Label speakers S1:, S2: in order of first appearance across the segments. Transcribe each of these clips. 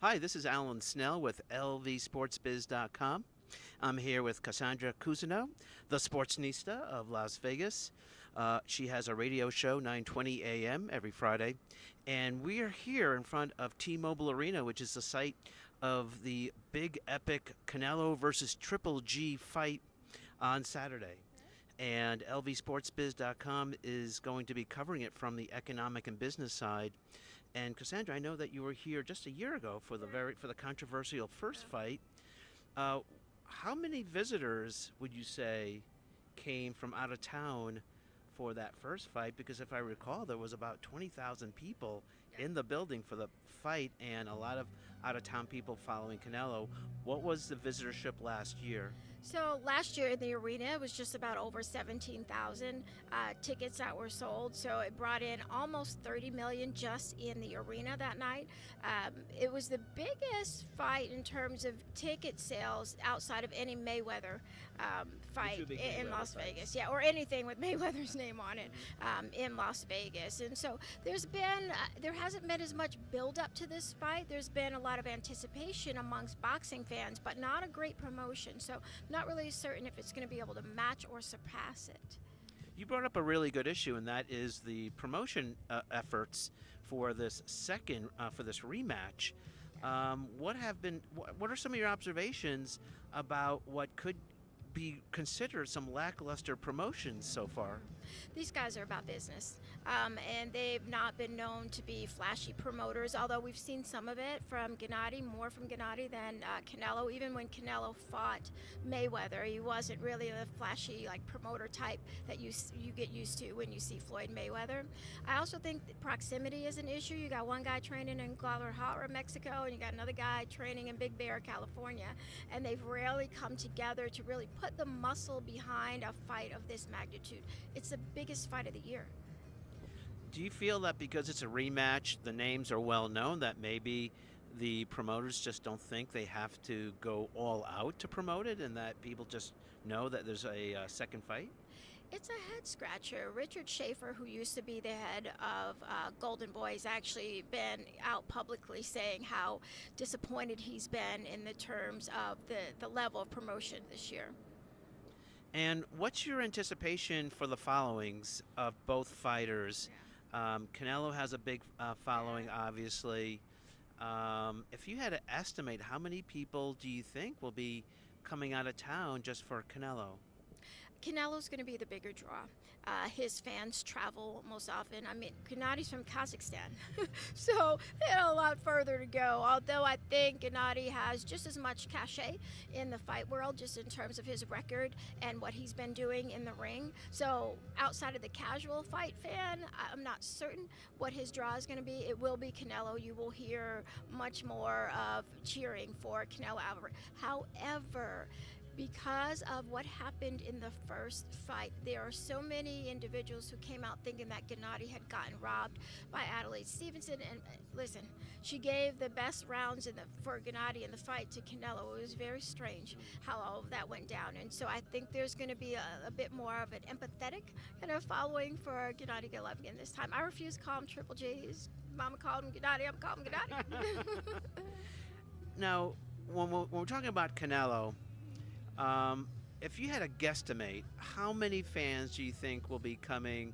S1: Hi, this is Alan Snell with LVSportsBiz.com. I'm here with Cassandra Cousineau, the Sportsnista of Las Vegas. She has a radio show, 9:20 a.m. every Friday, and we are here in front of T-Mobile Arena, which is the site of the big epic Canelo versus Triple G fight on Saturday. And LVSportsBiz.com is going to be covering it from the economic and business side. And Cassandra, I know that you were here just a year ago for the controversial first fight. Uh, how many visitors would you say came from out of town for that first fight? Because if I recall, there was about 20,000 people in the building for the fight, and a lot of out of town people following Canelo. What was the visitorship last year?
S2: So last year in the arena it was just about over 17,000 tickets that were sold. So it brought in almost 30 million just in the arena that night. It was the biggest fight in terms of ticket sales outside of any Mayweather fight in Las Vegas. Yeah, or anything with Mayweather's name on it in Las Vegas. And so there hasn't been as much build up to this fight. There's been a lot of anticipation amongst boxing fans, but not a great promotion. So not really certain if it's going to be able to match or surpass it.
S1: You brought up a really good issue, and that is the promotion efforts for this for this rematch. What are some of your observations about what could be considered some lackluster promotions so far?
S2: These guys are about business, and they've not been known to be flashy promoters, although we've seen some of it from Gennady, more from Gennady than Canelo. Even when Canelo fought Mayweather, he wasn't really a flashy like promoter type that you get used to when you see Floyd Mayweather. I also think that proximity is an issue. You got one guy training in Guadalajara, Mexico, and you got another guy training in Big Bear, California, and they've rarely come together to really put the muscle behind a fight of this magnitude. It's the biggest fight of the year.
S1: Do you feel that because it's a rematch, the names are well known, that maybe the promoters just don't think they have to go all out to promote it, and that people just know that there's a second fight?
S2: It's a head scratcher. Richard Schaefer, who used to be the head of Golden Boy, has actually been out publicly saying how disappointed he's been in the terms of the level of promotion this year.
S1: And what's your anticipation for the followings of both fighters? Canelo has a big following, obviously. If you had to estimate, how many people do you think will be coming out of town just for Canelo?
S2: Canelo's going to be the bigger draw. His fans travel most often. I mean, Gennady's from Kazakhstan, so they have a lot further to go. Although I think Gennady has just as much cachet in the fight world, just in terms of his record and what he's been doing in the ring. So outside of the casual fight fan, I'm not certain what his draw is going to be. It will be Canelo. You will hear much more of cheering for Canelo Alvarez. However, because of what happened in the first fight, there are so many individuals who came out thinking that Gennady had gotten robbed by Adelaide Stevenson. And listen, she gave the best rounds for Gennady in the fight to Canelo. It was very strange how all of that went down. And so I think there's going to be a bit more of an empathetic kind of following for Gennady Golovkin this time. I refuse to call him Triple G. His mama called him Gennady. I'm calling him Gennady.
S1: Now, when we're talking about Canelo, if you had a guesstimate, how many fans do you think will be coming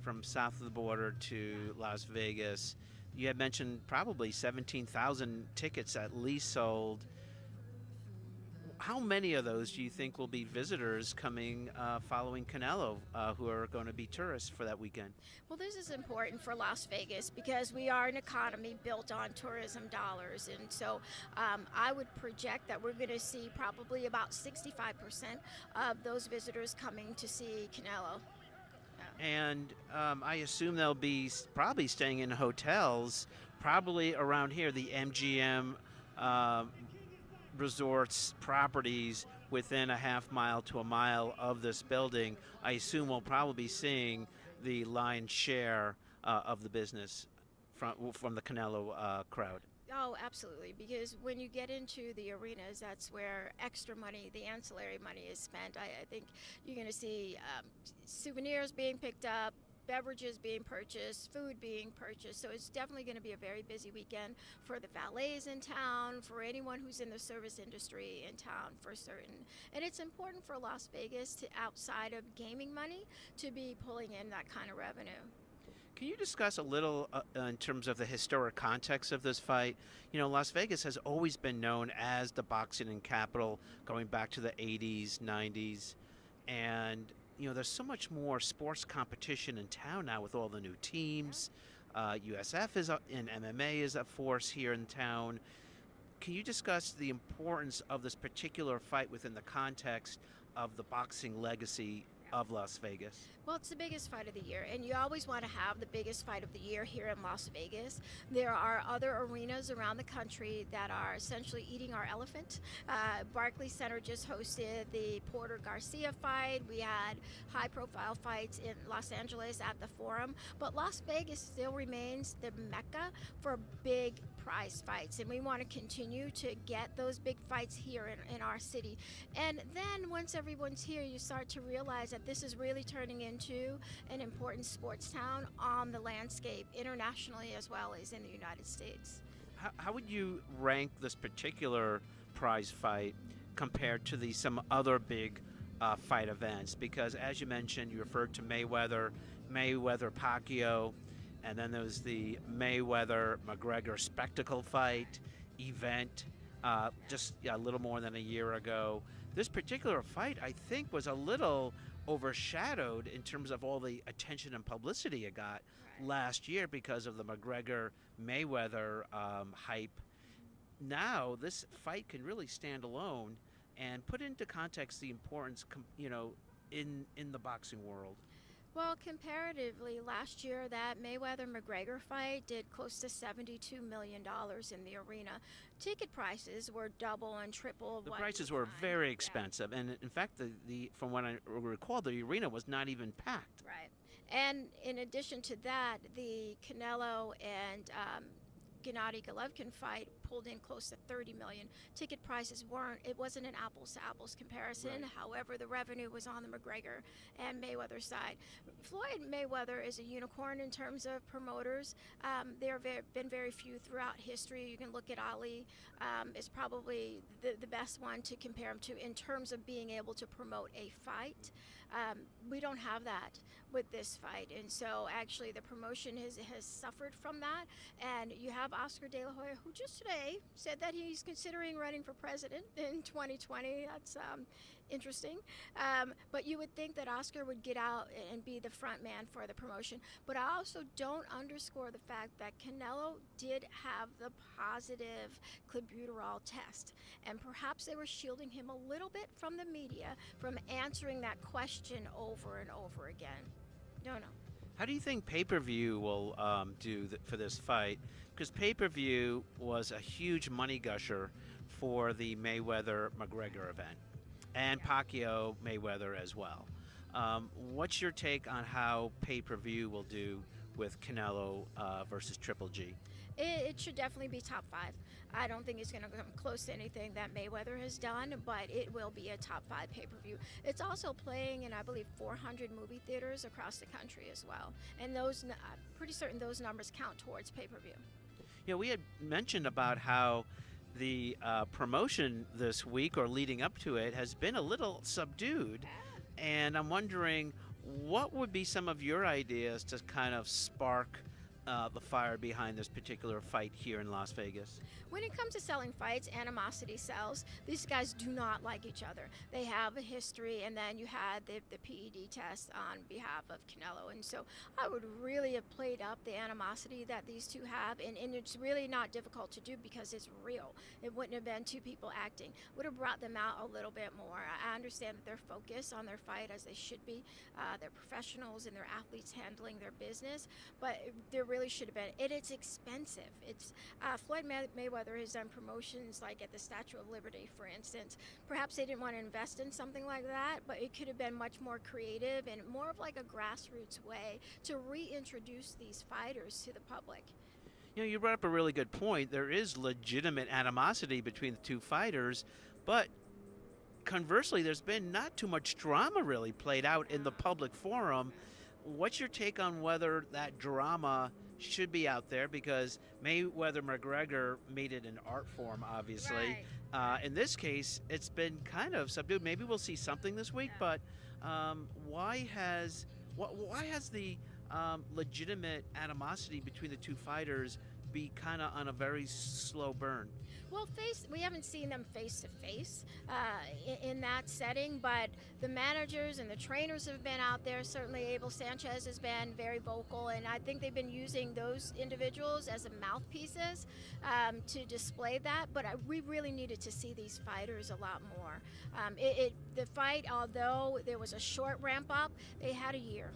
S1: from south of the border to Las Vegas? You had mentioned probably 17,000 tickets at least sold. How many of those do you think will be visitors coming following Canelo who are going to be tourists for that weekend?
S2: Well, this is important for Las Vegas because we are an economy built on tourism dollars. And so I would project that we're going to see probably about 65% of those visitors coming to see Canelo.
S1: And I assume they'll be probably staying in hotels, probably around here, the MGM resorts properties within a half mile to a mile of this building. I assume we'll probably be seeing the lion's share of the business from the Canelo crowd.
S2: Oh, absolutely. Because when you get into the arenas, that's where extra money, the ancillary money, is spent. I think you're going to see souvenirs being picked up, beverages being purchased, food being purchased. So it's definitely going to be a very busy weekend for the valets in town, for anyone who's in the service industry in town for certain. And it's important for Las Vegas to, outside of gaming money, to be pulling in that kind of revenue.
S1: Can you discuss a little in terms of the historic context of this fight? You know, Las Vegas has always been known as the boxing capital, going back to the 80s, 90s. And, you know, there's so much more sports competition in town now with all the new teams. USF is in MMA is a force here in town. Can you discuss the importance of this particular fight within the context of the boxing legacy of Las Vegas?
S2: Well, it's the biggest fight of the year, and you always want to have the biggest fight of the year here in Las Vegas. There are other arenas around the country that are essentially eating our elephant. Barclays Center just hosted the Porter Garcia fight. We had high-profile fights in Los Angeles at the Forum, but Las Vegas still remains the mecca for big prize fights, and we want to continue to get those big fights here in our city. And then once everyone's here, you start to realize that this is really turning into an important sports town on the landscape internationally as well as in the United States.
S1: How would you rank this particular prize fight compared to some other big fight events? Because as you mentioned, you referred to Mayweather-Pacquiao, and then there was the Mayweather-McGregor spectacle fight event just a little more than a year ago. This particular fight, I think, was a little overshadowed in terms of all the attention and publicity it got last year because of the McGregor-Mayweather hype. Now this fight can really stand alone and put into context the importance, in the boxing world.
S2: Well, comparatively, last year that Mayweather-McGregor fight did close to $72 million in the arena. Ticket prices were double and triple.
S1: The prices were very expensive, and in fact, the from what I recall, the arena was not even packed.
S2: Right, and in addition to that, the Canelo and Gennady Golovkin fight pulled in close to $30 million. Ticket prices wasn't an apples to apples comparison.
S1: Right.
S2: However, the revenue was on the McGregor and Mayweather side. Floyd Mayweather is a unicorn in terms of promoters. There have been very few throughout history. You can look at Ali, is probably the best one to compare him to in terms of being able to promote a fight. We don't have that with this fight, and so actually the promotion has suffered from that. And you have Oscar De La Hoya, who just today said that he's considering running for president in 2020. That's interesting. But you would think that Oscar would get out and be the front man for the promotion. But I also don't underscore the fact that Canelo did have the positive clenbuterol test, and perhaps they were shielding him a little bit from the media from answering that question over and over again. Don't know.
S1: How do you think pay-per-view will do for this fight? Because pay-per-view was a huge money gusher for the Mayweather-McGregor event, and Pacquiao-Mayweather as well. What's your take on how pay-per-view will do with Canelo versus Triple G?
S2: It should definitely be top 5. I don't think it's going to come close to anything that Mayweather has done, but it will be a top 5 pay-per-view. It's also playing in, I believe, 400 movie theaters across the country as well. And I'm pretty certain those numbers count towards pay-per-view.
S1: You know, we had mentioned about how the promotion this week or leading up to it has been a little subdued. And I'm wondering, what would be some of your ideas to kind of spark the fire behind this particular fight here in Las Vegas?
S2: When it comes to selling fights, animosity sells. These guys do not like each other. They have a history, and then you had the PED test on behalf of Canelo. And so I would really have played up the animosity that these two have, and it's really not difficult to do because it's real. It wouldn't have been two people acting. Would have brought them out a little bit more. I understand that they're focused on their fight as they should be. They're professionals and they're athletes handling their business, but there really should have been. It's expensive. It's Floyd Mayweather has done promotions like at the Statue of Liberty, for instance. Perhaps they didn't want to invest in something like that, but it could have been much more creative and more of like a grassroots way to reintroduce these fighters to the public.
S1: You know, you brought up a really good point. There is legitimate animosity between the two fighters, but conversely, there's been not too much drama really played out in the public forum. what's your take on whether that drama should be out there? Because Mayweather McGregor made it an art form, obviously. In this case, it's been kind of subdued. Maybe we'll see something this week, but why has the legitimate animosity between the two fighters be kind of on a very slow burn?
S2: Well, we haven't seen them face to face in that setting, but the managers and the trainers have been out there. Certainly, Abel Sanchez has been very vocal, and I think they've been using those individuals as a mouthpieces to display that. But we really needed to see these fighters a lot more. The fight, although there was a short ramp up, they had a year.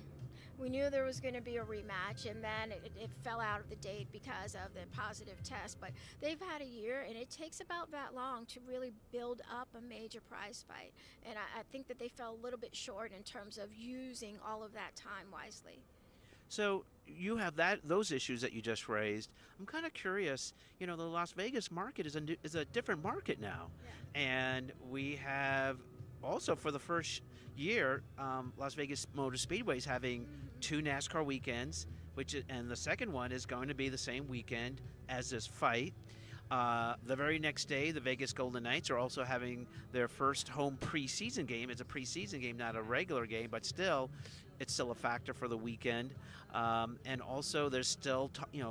S2: We knew there was going to be a rematch, and then it fell out of the date because of the positive test. But they've had a year, and it takes about that long to really build up a major prize fight. And I think that they fell a little bit short in terms of using all of that time wisely.
S1: So you have those issues that you just raised. I'm kind of curious. You know, the Las Vegas market is a different market now, and we have also for the first year, Las Vegas Motor Speedway is having 2 NASCAR weekends, and the second one is going to be the same weekend as this fight. The very next day, the Vegas Golden Knights are also having their first home preseason game. It's a preseason game, not a regular game, but still, it's still a factor for the weekend. And also, there's still,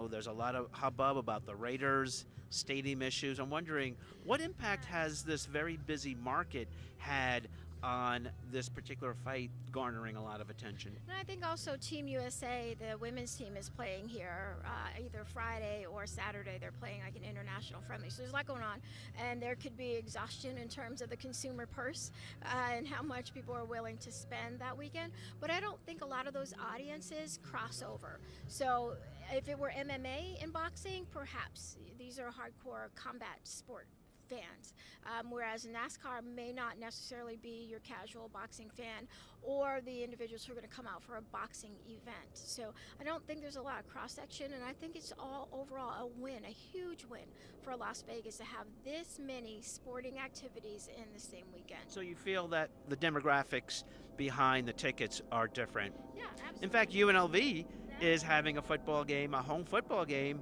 S1: there's a lot of hubbub about the Raiders stadium issues. I'm wondering, what impact has this very busy market had on this particular fight garnering a lot of attention?
S2: And I think also Team USA, the women's team, is playing here either Friday or Saturday. They're playing like an international friendly. So there's a lot going on. And there could be exhaustion in terms of the consumer purse and how much people are willing to spend that weekend. But I don't think a lot of those audiences cross over. So if it were MMA and boxing, perhaps. These are hardcore combat sport fans, whereas NASCAR may not necessarily be your casual boxing fan or the individuals who are going to come out for a boxing event. So I don't think there's a lot of cross-section, and I think it's all overall a win, a huge win for Las Vegas to have this many sporting activities in the same weekend.
S1: So you feel that the demographics behind the tickets are different?
S2: Yeah, absolutely.
S1: In fact, UNLV is having a football game, a home football game,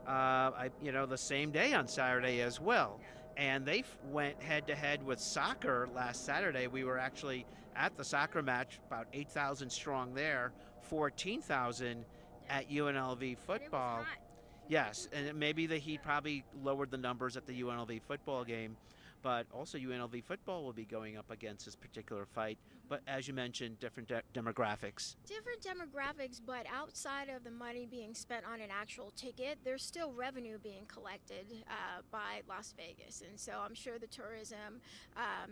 S1: the same day on Saturday as well. And they went head-to-head with soccer last Saturday. We were actually at the soccer match, about 8,000 strong there, 14,000 at UNLV football. Yes, and maybe the Heat probably lowered the numbers at the UNLV football game. But also UNLV football will be going up against this particular fight. But as you mentioned, different demographics.
S2: Different demographics, but outside of the money being spent on an actual ticket, there's still revenue being collected by Las Vegas. And so I'm sure the tourism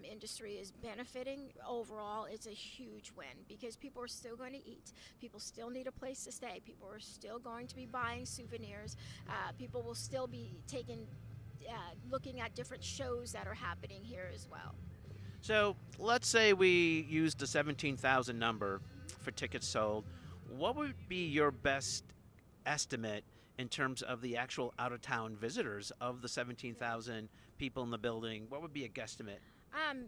S2: industry is benefiting. Overall, it's a huge win because people are still going to eat. People still need a place to stay. People are still going to be buying souvenirs. People will still be looking at different shows that are happening here as well.
S1: So let's say we used the 17,000 number for tickets sold. What would be your best estimate in terms of the actual out-of-town visitors of the 17,000 people in the building? What would be a guesstimate?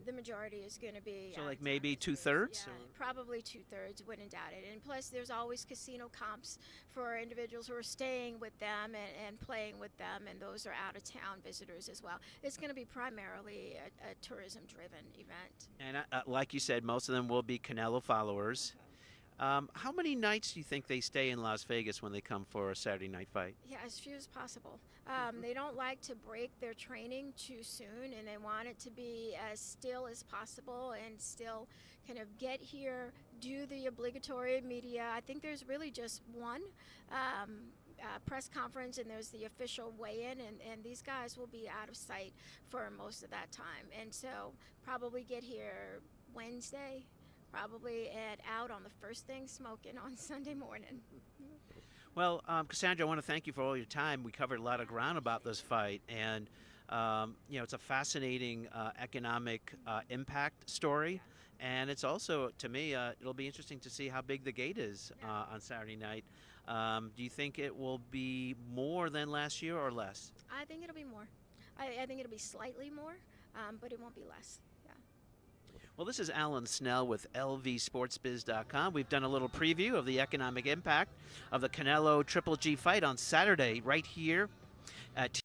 S2: The majority is going to be...
S1: So like maybe two-thirds?
S2: Yeah, probably two-thirds, wouldn't doubt it. And plus there's always casino comps for individuals who are staying with them and playing with them, and those are out-of-town visitors as well. It's going to be primarily a tourism-driven event.
S1: And like you said, most of them will be Canelo followers. How many nights do you think they stay in Las Vegas when they come for a Saturday night fight?
S2: Yeah, as few as possible. They don't like to break their training too soon, and they want it to be as still as possible and still kind of get here, do the obligatory media. I think there's really just one press conference, and there's the official weigh-in, and these guys will be out of sight for most of that time. And so probably get here Wednesday, probably out on the first thing smoking on Sunday morning.
S1: Well, Cassandra, I want to thank you for all your time. We covered a lot of ground about this fight, and it's a fascinating economic impact story, and it's also, to me, it'll be interesting to see how big the gate is on Saturday night. Do you think it will be more than last year or less?
S2: I think it'll be more. I think it'll be slightly more, but it won't be less.
S1: Well, this is Alan Snell with LVSportsBiz.com. We've done a little preview of the economic impact of the Canelo Triple G fight on Saturday right here at